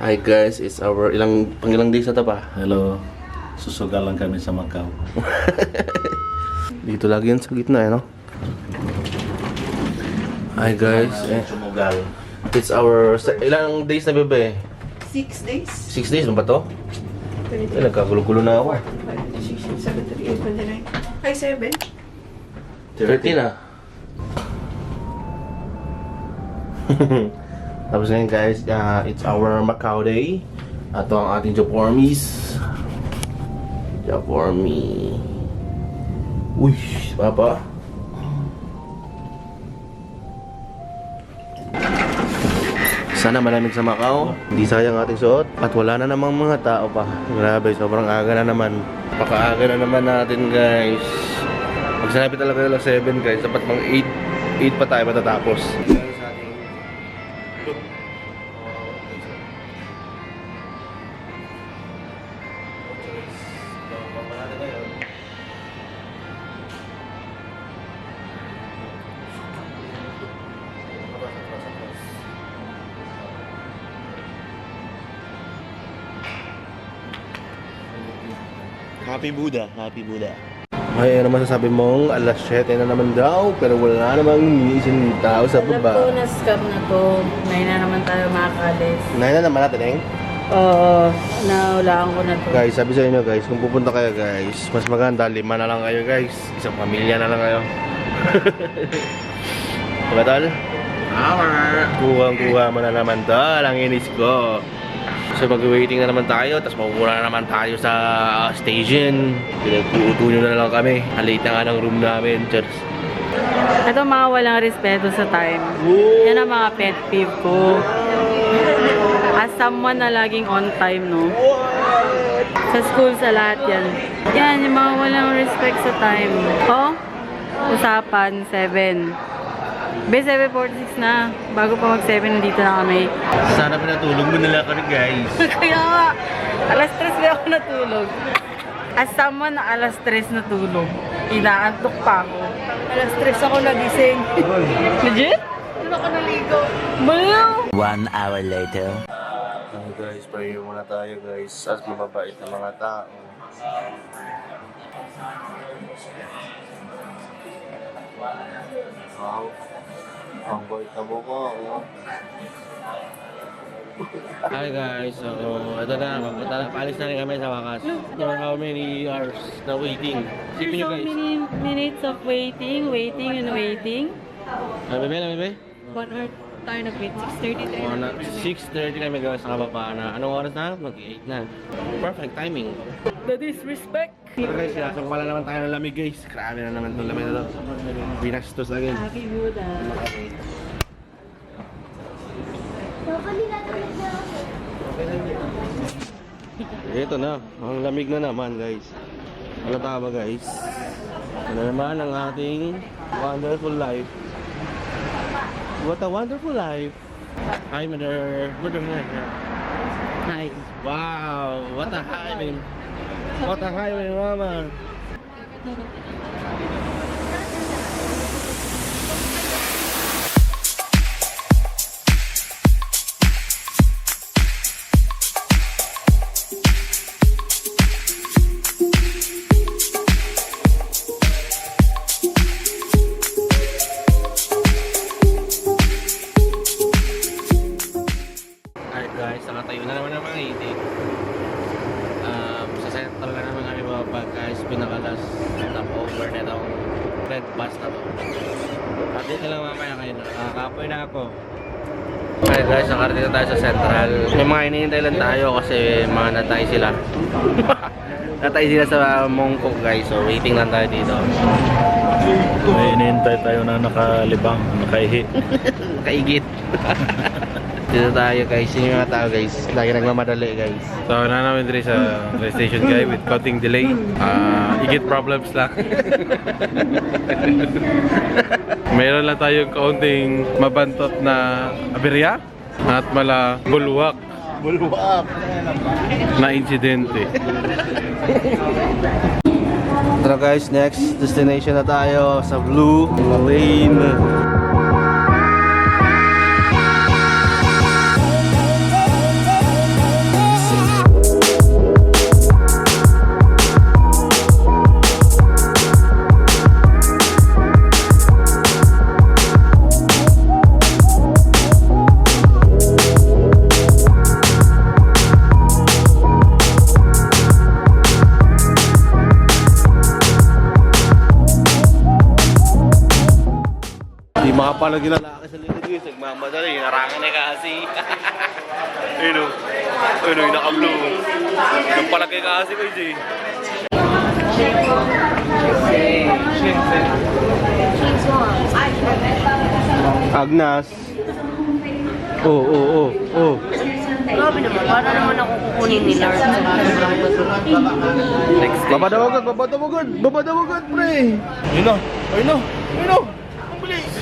Hi guys, it's our ilang days na to pa? Hello. Susugal lang kami sa Macau. Dito lagi yan sa gitna eh, no? Hi guys, Sumugal. it's our ilang days na bebe? 6 days. 6 days ba to? Eh, nagkagulo-gulo na ako. 16, 17, 18, 29. Ay, 7. 13 na. Tapos ngayon guys, it's our Macau day. Ito ang ating Japormis. Japormi. Uy, papa. Sana malamig sa Macau. Hindi sayang ating suot. At wala na namang mga tao pa. Grabe, sobrang aga na naman. Pakaaga na naman natin guys. Pag sinabi talaga lang 7 guys, dapat mga 8 pa tayo matatapos. Happy Buddha, Happy Buddha. Ay, ano masasabi mong alas 7 na naman daw, pero wala namang isang tao sa Alam ko baba. na scam na to. Ngayon na naman tayo makakalis. Nahin na naman natin, eh. Oo, naulaan ko na to. Guys, sabi sa inyo guys, kung pupunta kayo guys, mas maganda, 5 na lang kayo guys. Isang pamilya na lang kayo. Diba tol? Kuhang-kuha mo na naman tol, ang inis ko. So mag-waiting na naman tayo, tapos mauuna na naman tayo sa station. Pinag-uuto nyo na lang kami. Halate na nga ng room namin, cheers. Ito mga walang respeto sa time. Yan ang mga pet peeve ko. As someone na laging on time, no? Sa school, sa lahat yan. Yan, yung mga walang respect sa time. Oh, usapan, 7. Be, 7:46 na. Bago pa mag-7, nandito na kami. Sana pinatulog mo nila kami guys. Kaya nga, alas 3 na ako natulog. As someone na alas 3 natulog, inaantok pa ako. Alas 3 ako nagising. Legit? Doon ako naligo. Baliw! 1 hour later. Guys, pray muna tayo guys. As mababait na mga tao. Wow. Ang bait na mukha, oh. Hi guys, so ito na, paalis na rin kami sa wakas. For how many hours na waiting? Sipin nyo So guys. many minutes of waiting and waiting. Bebe? 1 hour tayo nag-wait. 6:30 tayo nag-wait. 6:30 kami guys, nakababa na. Anong oras na? Mag-8 na. Perfect timing. The disrespect. So guys, sinasang pala naman tayo ng lamig guys. Grabe na naman itong lamig na to. Binastos agad. Happy Buddha. Ito na, ang lamig na naman guys. Ano tama guys? Ano naman ang ating wonderful life. What a wonderful life. Hi mother. Good morning. Hi. Wow, what a timing. What a timing, mama. Alright guys, nakatayo na naman ang mga itik. Sa central na naman kami bababa guys, pinakalas stopover na itong red bus na to. At dito lang mamaya kayo na, nakakapoy na ako. Okay guys, nakarating na tayo sa central. May mga hinihintay lang tayo kasi mga natay sila. Natay sila sa Mongkok guys, so waiting lang tayo dito. May inihintay tayo na nakalibang, nakaihi. Kaigit. Dito tayo guys, yun yung mga tao guys. Lagi nagmamadali guys. So, na namin dito sa station guy with counting delay. Igit problems lang. Mayroon lang tayong kaunting mabantot na aberya at mala bulwak na insidente. Tara guys, next destination na tayo sa Blue Lane. Papalag yung lalaki sa likod guys. Nagmamadali. Narangan na kasi. Ayun o. Ayun o, yung naka-blue. Yung palagay kasi guys eh. Agnas. Oh. Grabe naman, para naman ako kukunin ni Lars. Baba daw agad, pre. Ayun na. Bilis.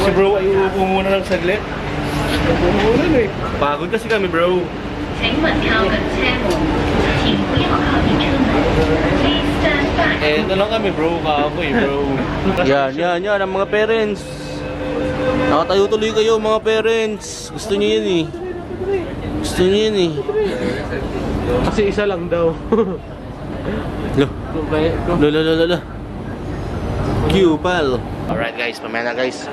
Si bro ay uupo muna ng saglit. Uupo muna eh. Pagod kasi kami bro. 请稳票等车务，请不要靠近车门。Please stand back. Eh, ito lang kami bro, kaapoy bro. Yan ang mga parents. Nakatayo tuloy kayo mga parents. Gusto niyo yan eh. Kasi isa lang daw. Lo. Q pal. Alright guys, mamaya na guys.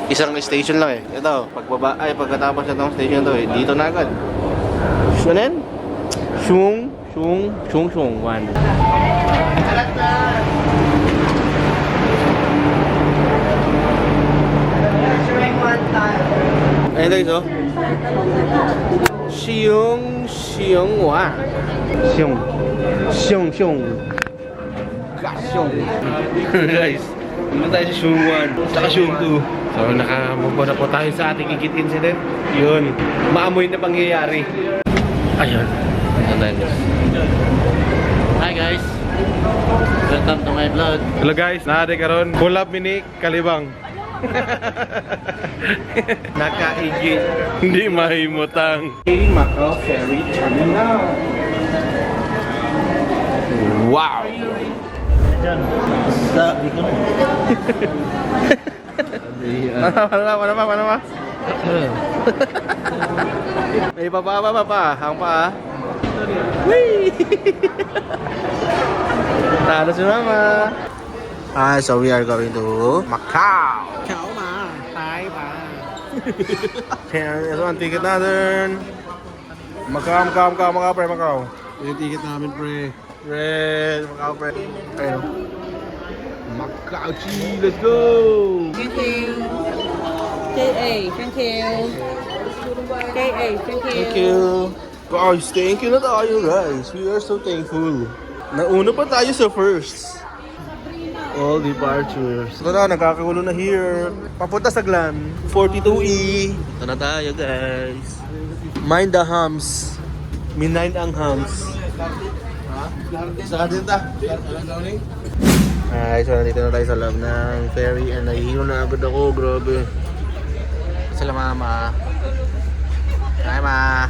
Isang station lang eh. Ito, pagkatapos na itong station to eh, dito na agad. Shunen? Shung. One. Ayan guys oh. Guys, naman tayo sa Shung 1, saka Shung 2. So nakamove na po tayo sa ating Igit incident. Yun, maamoy na pangyayari. Ayun. Hi guys. Welcome to my vlog. Hello guys, naade karon collab mini Kalibang. Nakaigit. Hindi mahimutang. Macau Ferry Terminal. Wow. Sabi ko na. Ano ba? May pa. Hang pa. Whee! Talo si mama. So we are going to Macau. Ito ang ticket natin. Macau, pre, Macau. Yung ticket namin, pre. Macau, pre. Ayun. Macau, let's go! Thank you. KA, thank you. KA, thank you. Thank you. Guys, thank you na tayo, guys. We are so thankful. Nauna pa tayo sa first. All departures. Ito na, nagkakagulo na here. Papunta sa Glam. 42E. Ito na tayo, guys. Mind the hams. Minayin ang hams. Saan din ta? Ay, so nandito na tayo sa loob ng ferry and nahihilo na agad ako. Grabe. Sila mama. Hi, ma.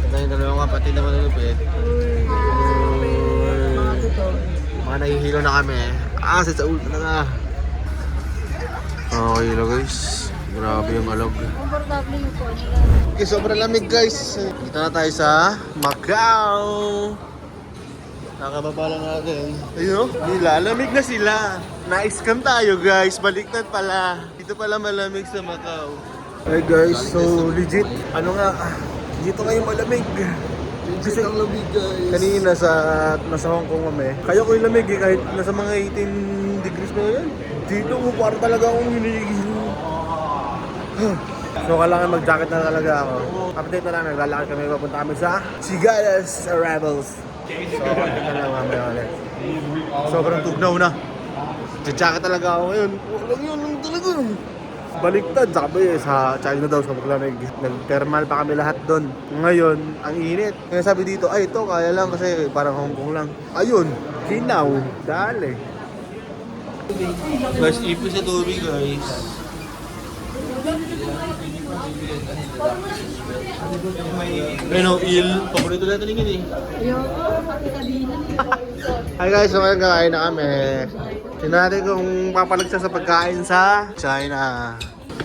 Ito yung dalawang kapatid na malulupit. Mga nahihilo na kami. Sa ulo talaga. Okay lang guys. Grabe yung alog. Okay, sobrang lamig guys. Dito na tayo sa Macau. Nakababa lang natin. Ayun, nilalamig na sila. Na-scam tayo guys. Baliktad pala. Dito pala malamig sa Macau. Hey guys, so legit. Ano nga, dito ngayon malamig. Kasi ang lamig guys. Kanina nasa Hong Kong kami. Kaya ko yung lamig kahit nasa mga 18 degrees na yan. Dito mo parang talaga akong hinigil. So kailangan mag-jacket na talaga ako. Update na lang, naglalakad kami. Papunta kami sa Sigalas Rebels. So update na lang mamaya ulit. Sobrang tugnaw na. Jacket talaga ako ngayon. Walang yun lang talaga. Baliktad, sabi sa China daw sa maglamig. Nag-thermal pa kami lahat doon. Ngayon, ang init. Kaya sabi dito, ay ito kaya lang kasi parang Hong Kong lang. Ayun, kinaw, dali. Guys, ipon sa tubig guys. Ano, il. Paborito natin yung eh. Hi guys, so ngayon kakain na kami. Tingnan natin kung papalagsa sa pagkain sa China.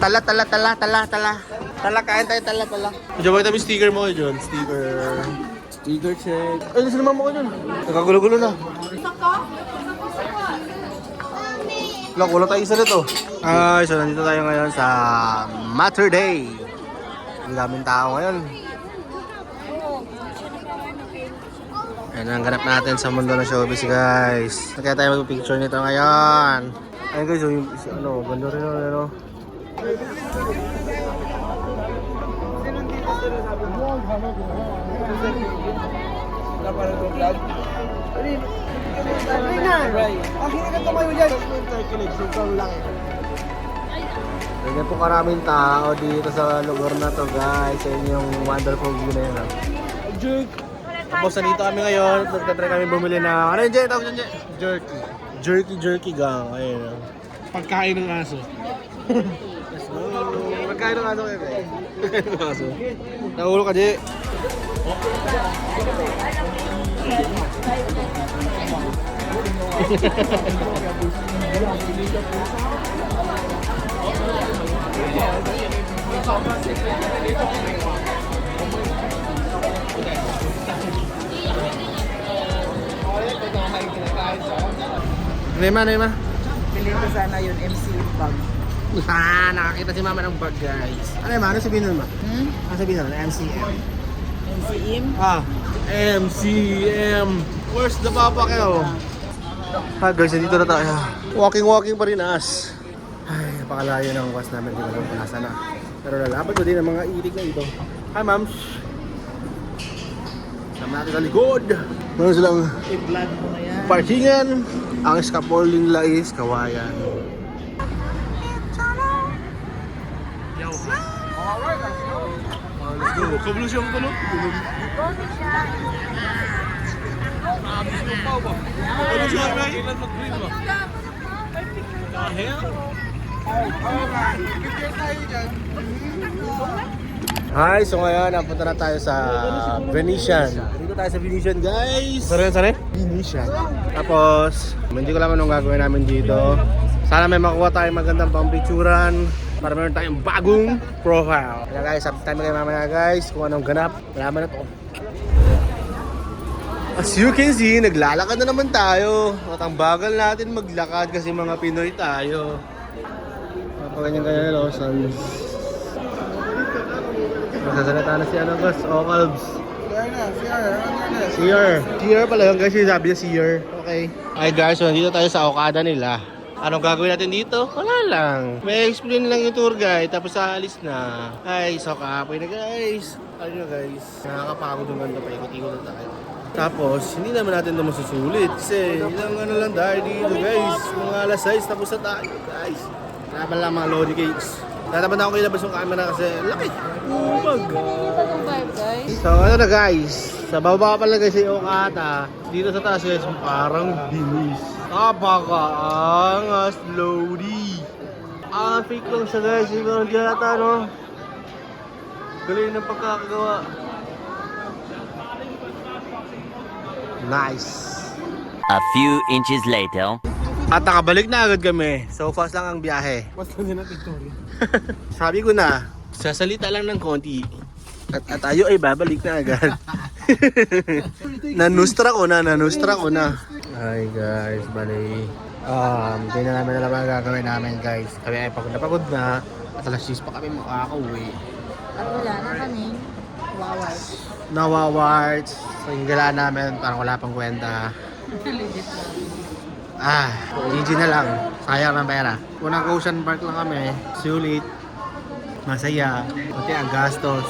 Tala. Tala, kain tayo, tala. Diyan ba yung sticker mo John? Sticker check. Ay, nasa naman mo ko dyan. Nakagulo-gulo na. Wala tayo isa nito. Ay, so nandito tayo ngayon sa Matter Day. Ang daming tao ngayon. Ayan ang ganap natin sa mundo ng showbiz guys. Kaya tayo mag-picture nito ngayon. Ayun guys, yung ano, ganda rin ano. Ganyan po karaming tao dito sa lugar na to guys. Yan yung wonderful view na yun. Tapos nandito kami ngayon. Nagtatry kami bumili na ano yun, Jay? Tawag yun, Jay? Jerky gang. Ayun. Pagkain ng aso. Let's go. Pagkain ng aso kayo. Pagkain ng aso. Nahulo ka, Jay. Nema. Pili ko sana yun, MC bag. Nakakita si mama ng bag guys. Ano yung ano sabihin nun ma? Ano sabihin nun? MCM. MCM? MCM. Where's the papa kayo? Guys, dito na tayo. Walking pa rin as. Ay, napakalayo ng was namin. Hindi ko alam kung nasa na. Pero lalapad ko din ang mga itik na ito. Hi ma'ams. Sama natin sa likod. Meron silang I-vlog mo na yan. parkingan. Ang scaffolding nila is kawayan. Let's go. Kabulus yung kulo. Hi, so ngayon napunta na tayo sa Venetian. Dito tayo sa Venetian guys. Saan? Venetian. Tapos, hindi ko alam anong gagawin namin dito. Sana may makuha tayong magandang pambitsuran para meron tayong bagong profile. Kaya guys, update tayo kayo mamaya guys kung anong ganap. Malaman na to. As you can see, naglalakad na naman tayo. At ang bagal natin maglakad kasi mga Pinoy tayo. Ganyan-ganyan na Lawson. Magsasalita na si ano guys, Ocalbs. CR pala yun guys, sabi niya CR. Okay. Ay guys, so nandito tayo sa Okada nila. Anong gagawin natin dito? Wala lang. May explain lang yung tour guide, tapos aalis na. Ay, so kapoy na guys. Ano na guys, nakakapagod yung ganda pa, ikot-ikot na tayo. Tapos, hindi naman natin ito masusulit kasi ilang ano lang tayo dito guys. Mga alas 6, tapos na tayo guys. Naman lang mga lodi cakes. Tatapan na ako ilabas yung camera kasi laki. Umag. So ano na guys, sa baba pa lang guys yung Okada. Dito sa taas guys, parang binis. Napakaangas, lodi. Fake lang siya guys, hindi ko hindi halata no. Galing ng pagkakagawa. Nice. A few inches later. At nakabalik na agad kami. So fast lang ang biyahe. Sabi ko na, sasalita lang ng konti. At tayo ay babalik na agad. Nanustra ko na. Hi guys, bali. Hindi na namin alam ang gagawin namin guys. Kami ay pagod na. At alas 6 pa kami makakauwi. At wala na kami. Waway. Nawawards. So yung gala namin parang wala pang kwenta. GG na lang. Sayang ng pera. Unang Ocean Park lang kami. Sulit. Masaya. Pati ang gastos.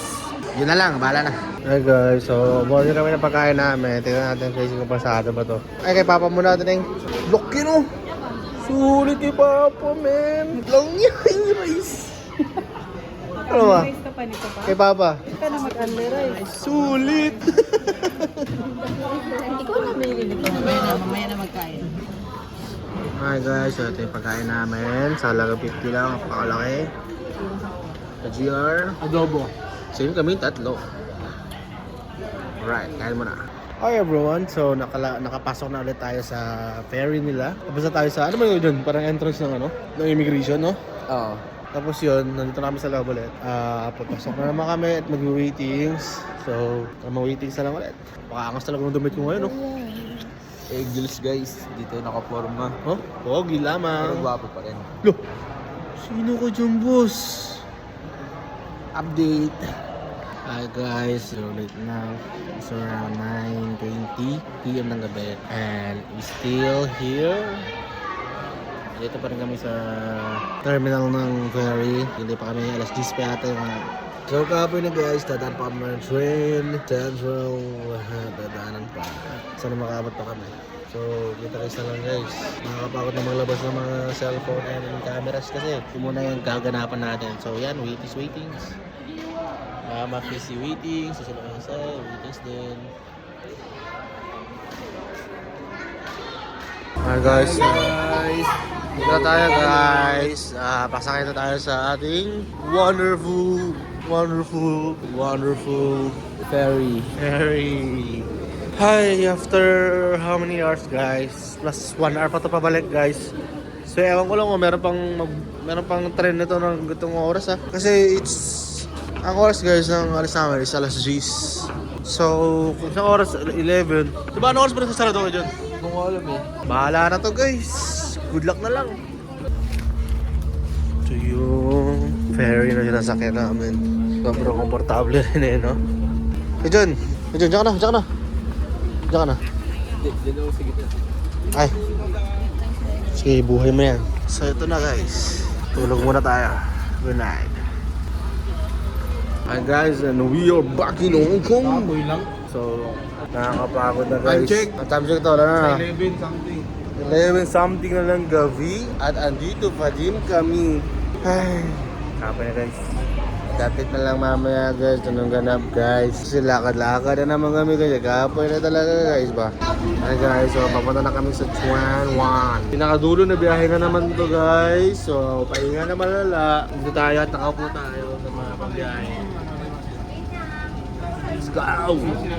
Yun na lang. Bahala na. Hey guys. So, border kami ng pagkain namin. Tingnan natin kasi kung pasado ba to. Ay, kay Papa muna natin yung Loki no. Sulit kay Papa, man. Lang yung rice. Ano ba? Kay Papa. Ika na mag-underize. Sulit. Ikaw na may limit. Mamaya na magkain. Hi guys, so ito yung pagkain namin. Sa halaga 50 lang, pakalaki. Sa GR. Adobo. Same kami, tatlo. Alright, kain mo na. Hi everyone, so nakapasok na ulit tayo sa ferry nila. Tapos na tayo sa, ano ba yun dun? Parang entrance ng ano? Ng immigration, no? Oo. Tapos yun, nandito na kami sa loob ulit. Pagpasok na naman kami at mag-waitings. So, mag-waitings na lang ulit. Pakaangas talaga ng damit ko ngayon, no? Eagles guys, dito nakaporma. Oh, pogi lamang. Pero gwapo pa rin. Loh, sino ka dyan, boss? Update. Hi guys, so right now it's around 9:20 PM ng gabi and we still here Dito pa rin kami sa terminal ng ferry. Hindi pa kami alas 10 pa yata yung so kapoy na guys, dadaan pa kami ng train, Central, dadaanan pa. Sana makaabot pa kami. So, kita-kita lang guys. Nakakapagod na maglabas ng mga cellphone and cameras kasi. Ito muna yung gaganapan natin. So, yan, waitings. Makisi waitings. Susunod yung isa, waitings din. Alright guys. Dito na tayo guys. Pasakay na tayo sa ating wonderful ferry. Hi, after how many hours guys? Plus 1 hour pa ito pabalik guys. So ewan ko lang kung meron pang train nito ng gutong oras kasi ang oras guys ng alis namin is alas 10. So kung isang oras 11. Diba anong oras pa rin sasarado ko dyan? Kung alam eh. Bahala na to guys. Good luck na lang. Ito yung ferry na sinasakyan namin. Sobrang komportable rin eh, no? John, diyan ka na. Diyan ka na. Diyan ako sa gitna. Ay. Sige, buhay mo yan. So ito na guys. Tulog muna tayo. Good night. Hi guys, and we are back in Hong Kong. Apoy lang. So, nakakapagod na guys. Time check. Ang time check to, wala na. 11 something. 11 something na lang gabi. At andito pa din kami. Ay, kapay na guys. Dapit na lang mamaya guys, tanong ganap guys. Kasi lakad-lakad na naman kami guys. Kapoy na talaga guys ba. Ay guys, so papunta na kami sa Chuan Wan. Pinakadulo na biyahe na naman to guys. So pahinga na malala. Dito tayo at nakaupo tayo sa mga pambiyahe. Let's go!